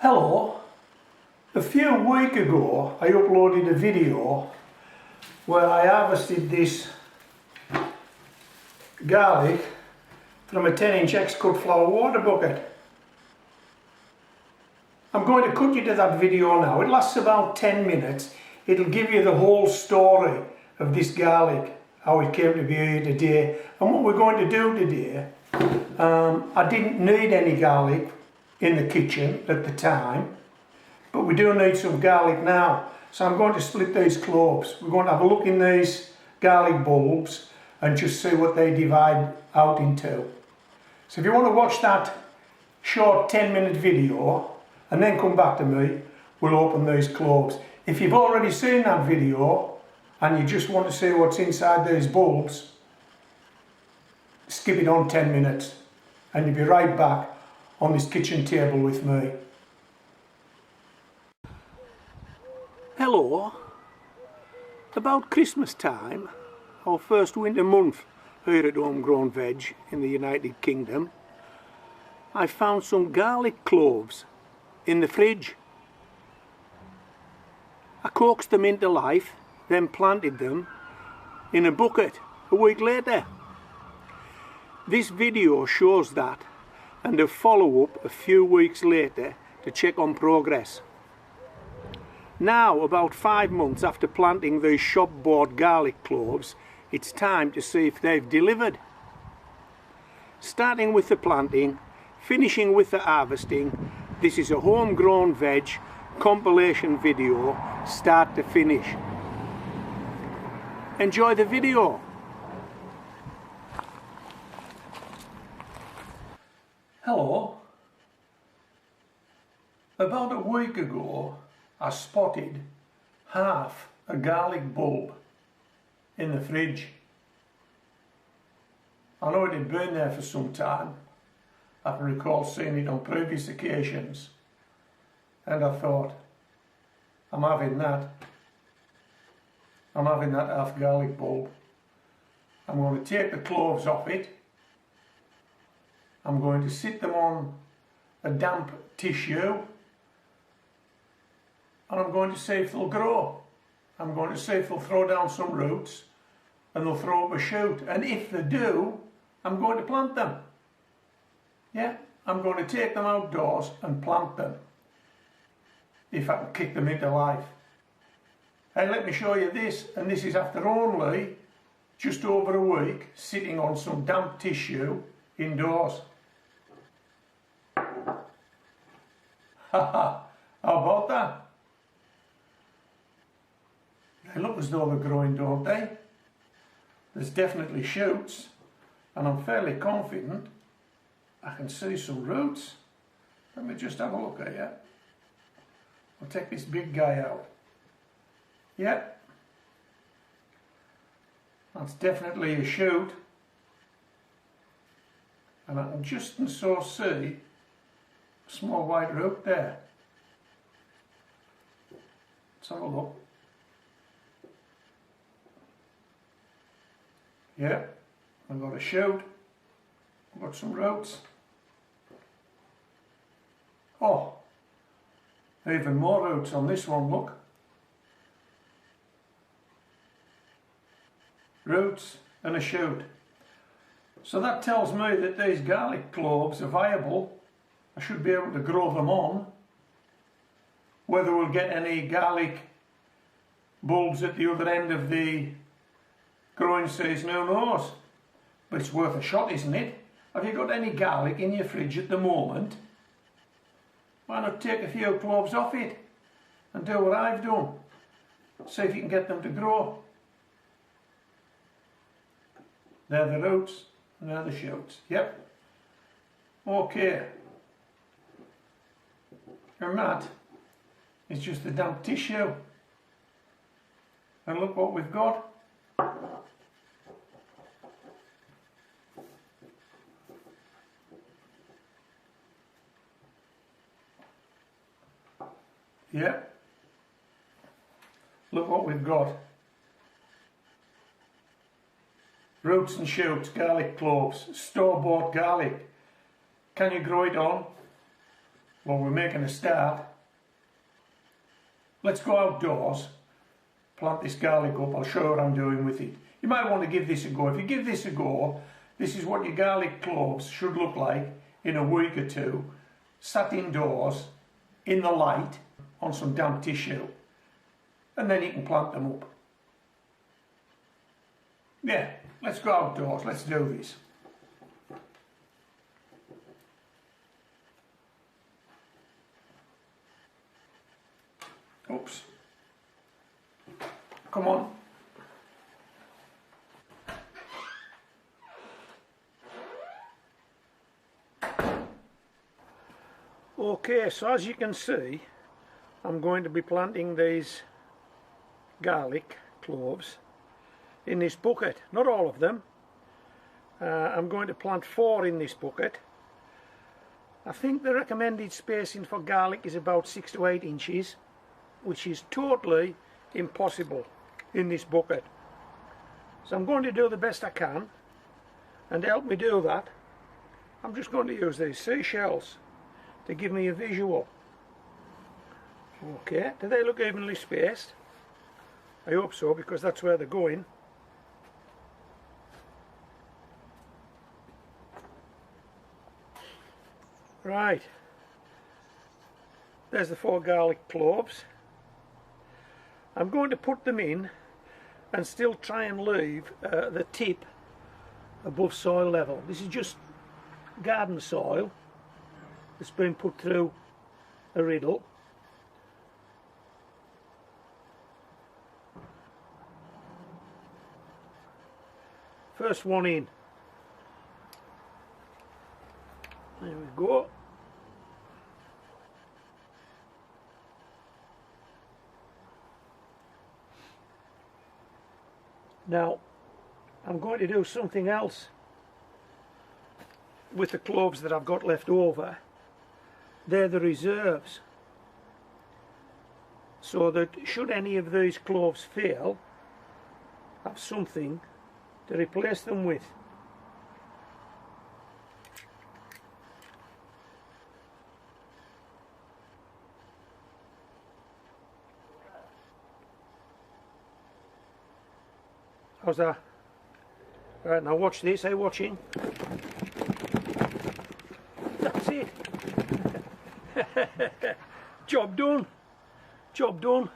Hello, a few weeks ago I uploaded a video where I harvested this garlic from a 10-inch X-cut flower water bucket. I'm going to cut you to that video now. It lasts about 10 minutes. It'll give you the whole story of this garlic, how it came to be here today and what we're going to do today. I didn't need any garlic in the kitchen at the time, but we do need some garlic now. So I'm going to split these cloves. We're going to have a look in these garlic bulbs and just see what they divide out into. So if you want to watch that short 10-minute video and then come back to me, we'll open these cloves. If you've already seen that video and you just want to see what's inside these bulbs, skip it on 10 minutes and you'll be right back on this kitchen table with me. Hello. About Christmas time, our first winter month here at Home Grown Veg in the United Kingdom, I found some garlic cloves in the fridge. I coaxed them into life, then planted them in a bucket a week later. This video shows that, and a follow-up a few weeks later to check on progress. Now, about 5 months after planting these shop-bought garlic cloves, it's time to see if they've delivered. Starting with the planting, finishing with the harvesting, this is a Home Grown Veg compilation video, start to finish. Enjoy the video. Hello. About a week ago I spotted half a garlic bulb in the fridge. I know it had been there for some time. I can recall seeing it on previous occasions, and I thought, I'm having that half garlic bulb. I'm going to take the cloves off it. I'm going to sit them on a damp tissue and I'm going to see if they'll grow. I'm going to see if they'll throw down some roots and they'll throw up a shoot, and if they do, I'm going to plant them. Yeah, I'm going to take them outdoors and plant them if I can kick them into life. And let me show you this, and this is after only just over a week sitting on some damp tissue indoors. Haha, how about that? They look as though they're growing, don't they? There's definitely shoots, and I'm fairly confident I can see some roots. Let me just have a look at you. I'll take this big guy out. Yep, that's definitely a shoot, and I can just and so see a small white root there. Let's have a look. Yeah, I've got a shoot, I've got some roots. Oh, even more roots on this one, look. Roots and a shoot. So that tells me that these garlic cloves are viable. I should be able to grow them on. Whether we'll get any garlic bulbs at the other end of the growing season, who knows? But it's worth a shot, isn't it? Have you got any garlic in your fridge at the moment? Why not take a few cloves off it and do what I've done? See if you can get them to grow. They're the roots and they're the shoots. Yep. Okay. And that is just the damp tissue. And look what we've got. Yeah, look what we've got. Roots and shoots, garlic cloves, store-bought garlic. Can you grow it on? Well, we're making a start. Let's go outdoors, plant this garlic up. I'll show you what I'm doing with it. You might want to give this a go. If you give this a go, this is what your garlic cloves should look like in a week or two, sat indoors, in the light, on some damp tissue, and then you can plant them up. Yeah, let's go outdoors, let's do this. Oops. Come on. Okay, so as you can see, I'm going to be planting these garlic cloves in this bucket. Not all of them. I'm going to plant 4 in this bucket. I think the recommended spacing for garlic is about 6 to 8 inches, which is totally impossible in this bucket. So I'm going to do the best I can, and to help me do that, I'm just going to use these seashells to give me a visual. Okay, do they look evenly spaced? I hope so, because that's where they're going. Right, there's the 4 garlic cloves. I'm going to put them in and still try and leave the tip above soil level. This is just garden soil that's been put through a riddle. First one in. There we go. Now, I'm going to do something else with the cloves that I've got left over. They're the reserves. So that should any of these cloves fail, I have something to replace them with. How's that? Right, now watch this, are you watching? That's it. Job done. Job done.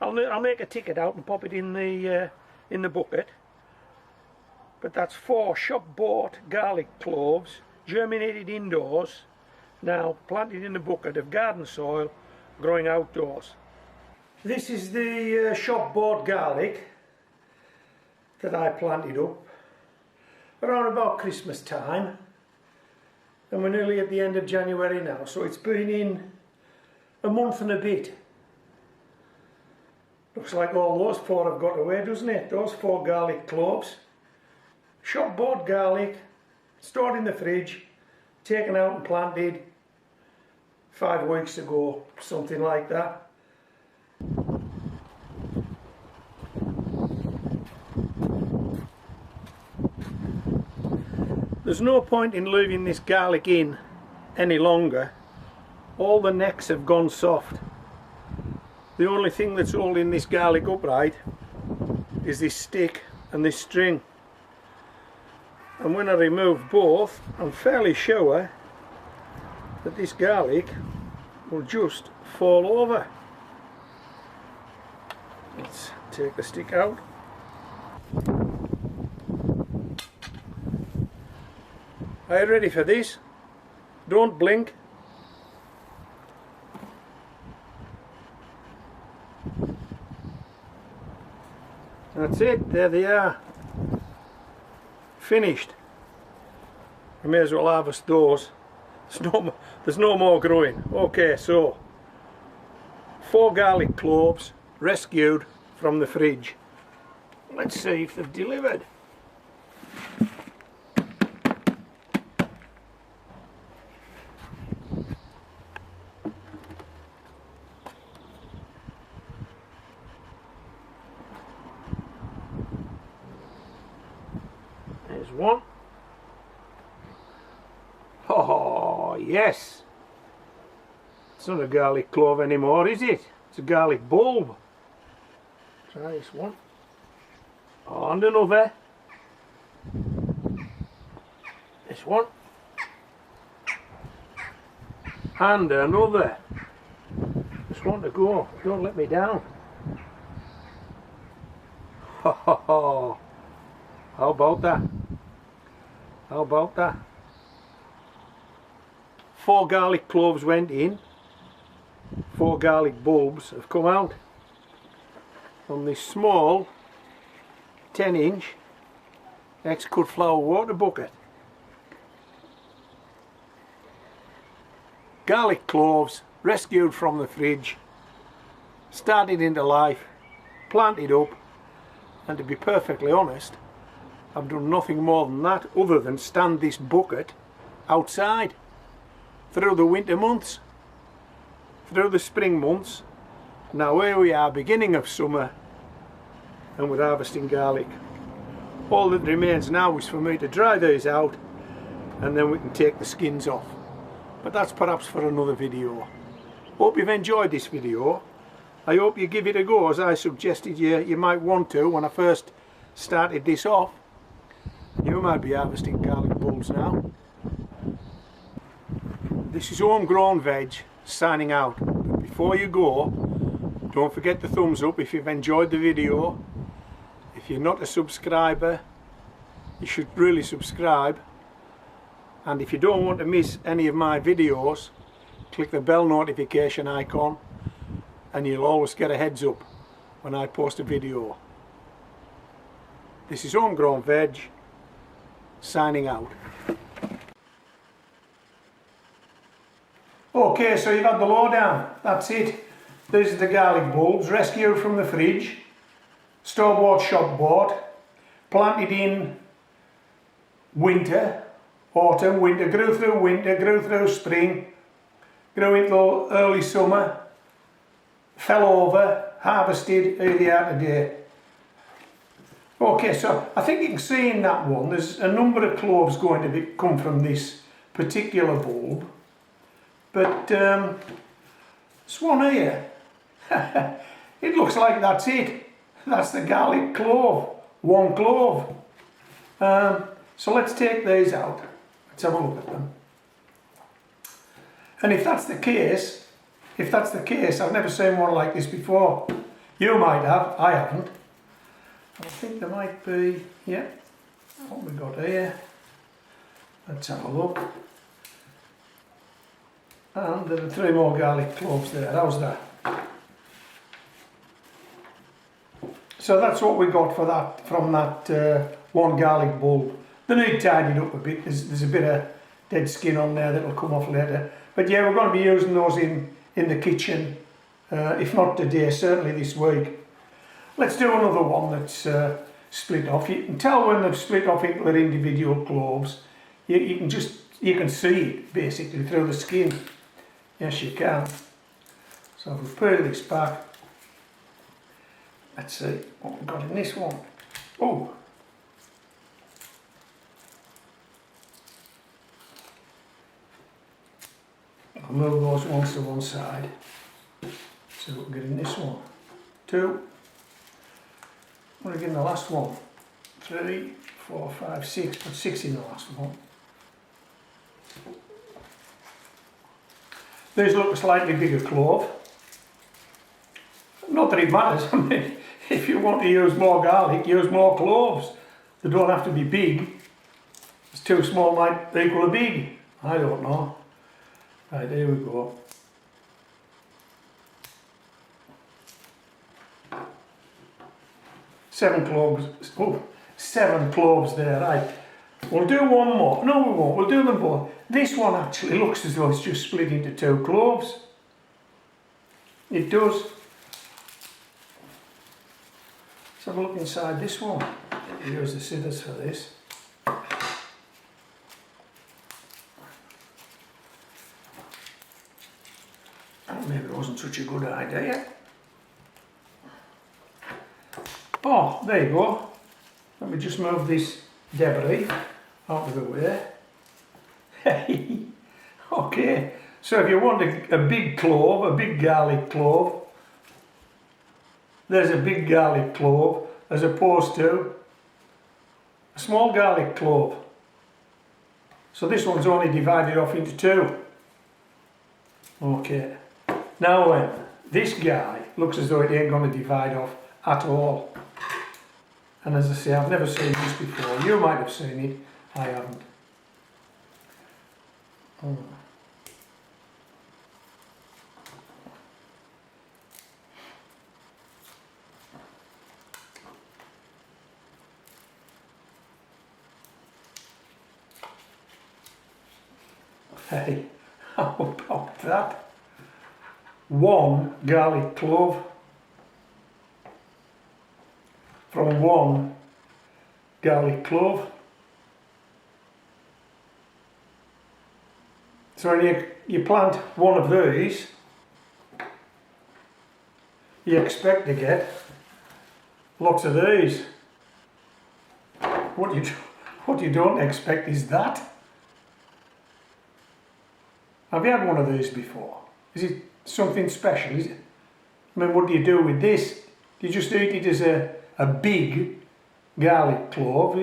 I'll make a ticket out and pop it in the bucket. But that's 4 shop-bought garlic cloves, germinated indoors, now planted in a bucket of garden soil, growing outdoors. This is the shop-bought garlic that I planted up around about Christmas time, and we're nearly at the end of January now, so it's been in a month and a bit. Looks like all those 4 have got away, doesn't it? Those 4 garlic cloves, shop-bought garlic, stored in the fridge, taken out and planted 5 weeks ago, something like that. There's no point in leaving this garlic in any longer. All the necks have gone soft. The only thing that's holding this garlic upright is this stick and this string. And when I remove both, I'm fairly sure that this garlic will just fall over. Let's take the stick out. Are you ready for this? Don't blink. That's it, there they are. Finished. You may as well harvest those. There's no more growing. Okay, so 4 garlic cloves rescued from the fridge. Let's see if they've delivered. There's one. Oh, yes. It's not a garlic clove anymore, is it? It's a garlic bulb. Try this one. And another. This one. And another. Just want to go. Don't let me down. Ho ho ho. How about that? How about that? 4 garlic cloves went in. 4 garlic bulbs have come out from this small 10-inch ex-cut flower water bucket. Garlic cloves rescued from the fridge, started into life, planted up, and to be perfectly honest, I've done nothing more than that other than stand this bucket outside through the winter months, through the spring months. Now here we are, beginning of summer, and we're harvesting garlic. All that remains now is for me to dry these out, and then we can take the skins off. But that's perhaps for another video. Hope you've enjoyed this video. I hope you give it a go as I suggested you might want to when I first started this off. You might be harvesting garlic bulbs now. This is Home Grown Veg signing out. But before you go, don't forget the thumbs up if you've enjoyed the video. If you're not a subscriber, you should really subscribe. And if you don't want to miss any of my videos, click the bell notification icon and you'll always get a heads up when I post a video. This is Home Grown Veg signing out. Okay, so you've had the lowdown. That's it. These are the garlic bulbs rescued from the fridge, store-bought, shop-bought, planted in winter, autumn, winter, grew through spring, grew into early summer, fell over, harvested, here they are today. Okay, so I think you can see in that one there's a number of cloves going to come from this particular bulb, but this one here, it looks like that's it. That's the garlic clove, one clove. So let's take these out. Let's have a look at them. And if that's the case, I've never seen one like this before. You might have, I haven't. I think there might be, yeah, what we got here. Let's have a look. And there are 3 more garlic cloves there. How's that? So that's what we got for that, from that one garlic bulb. They need tidied up a bit. There's a bit of dead skin on there that'll come off later. But yeah, we're going to be using those in the kitchen, if not today, certainly this week. Let's do another one that's split off. You can tell when they've split off into their individual cloves. You can see it basically through the skin. Yes, you can. So if we peel this back, let's see what we've got in this one. Oh. I'll move those ones to one side. So we'll get in this one. 2. What again, the last one? 3, 4, 5, 6. Put 6 in the last one. These look a slightly bigger clove. Not that it matters. I mean, if you want to use more garlic, use more cloves. They don't have to be big. It's too small might equal a big. I don't know. Right, there we go. Seven cloves there, right. We'll do one more. No, we won't. We'll do them both. This one actually looks as though it's just split into 2 cloves. It does. Let's have a look inside this one. Use the scissors for this. Maybe it wasn't such a good idea. Oh, there you go. Let me just move this debris out of the way. Okay, So if you want a big clove, a big garlic clove, there's a big garlic clove as opposed to a small garlic clove. So this one's only divided off into two. Okay, now this garlic looks as though it ain't going to divide off at all. And as I say, I've never seen this before. You might have seen it, I haven't. Oh. Hey, how about that? One garlic clove from one garlic clove. So when you plant one of these, you expect to get lots of these. What you don't expect is that. Have you had one of these before? Is it something special, is it? I mean, what do you do with this? Do you just eat it as a big garlic clove?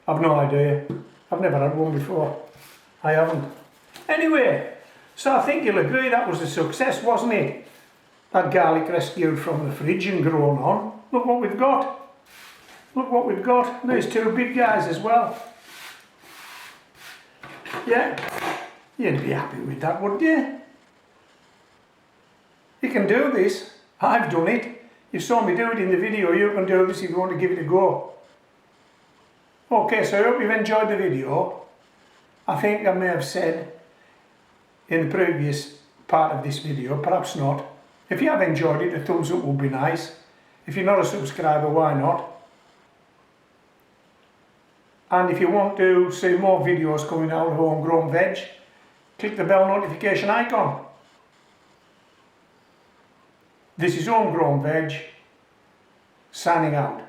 I've no idea. I've never had one before. I haven't. Anyway, so I think you'll agree that was a success, wasn't it? That garlic rescued from the fridge and grown on. Look what we've got. Look what we've got. There's two big guys as well. Yeah. You'd be happy with that, wouldn't you? You can do this. I've done it. You saw me do it in the video. You can do this if you want to give it a go. Okay, so I hope you've enjoyed the video. I think I may have said in the previous part of this video, perhaps not. If you have enjoyed it, a thumbs up would be nice. If you're not a subscriber, why not? And if you want to see more videos coming out of Home Grown Veg, click the bell notification icon. This is Home Grown Veg, signing out.